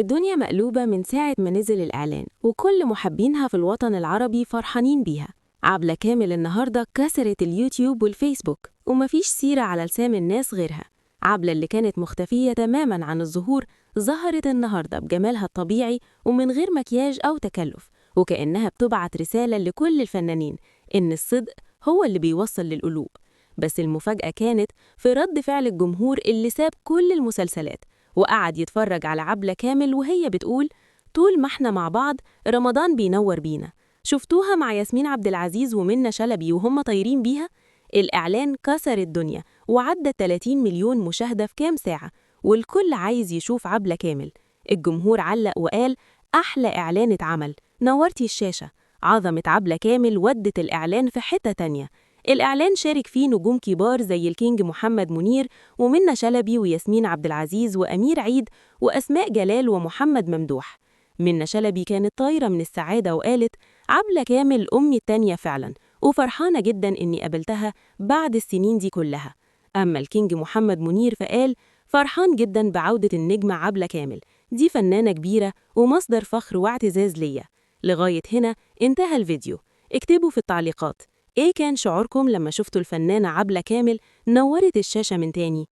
الدنيا مقلوبة من ساعة ما نزل الإعلان، وكل محبينها في الوطن العربي فرحانين بيها. عبلة كامل النهاردة كسرت اليوتيوب والفيسبوك، ومفيش سيرة على لسان الناس غيرها. عبلة اللي كانت مختفية تماماً عن الظهور ظهرت النهاردة بجمالها الطبيعي ومن غير مكياج أو تكلف، وكأنها بتبعت رسالة لكل الفنانين إن الصدق هو اللي بيوصل للقلوب. بس المفاجأة كانت في رد فعل الجمهور اللي ساب كل المسلسلات وقعد يتفرج على عبلة كامل وهي بتقول: طول ما احنا مع بعض رمضان بينور بينا. شفتوها مع ياسمين عبد العزيز ومنى شلبي وهم طايرين بيها؟ الإعلان كسر الدنيا وعدى 30 مليون مشاهدة في كام ساعة، والكل عايز يشوف عبلة كامل. الجمهور علق وقال: أحلى إعلان اتعمل، نورتي الشاشة. عظمة عبلة كامل ودت الإعلان في حتة تانية. الإعلان شارك فيه نجوم كبار زي الكينج محمد منير ومنى شلبي وياسمين عبد العزيز وأمير عيد وأسماء جلال ومحمد ممدوح. منى شلبي كانت طايرة من السعادة وقالت: عبلة كامل أمي التانية فعلا، وفرحانة جدا إني قابلتها بعد السنين دي كلها. أما الكينج محمد منير فقال: فرحان جدا بعودة النجمة عبلة كامل، دي فنانة كبيرة ومصدر فخر واعتزاز ليا. لغاية هنا انتهى الفيديو. اكتبوا في التعليقات إيه كان شعوركم لما شفتوا الفنانة عبلة كامل نورت الشاشة من تاني.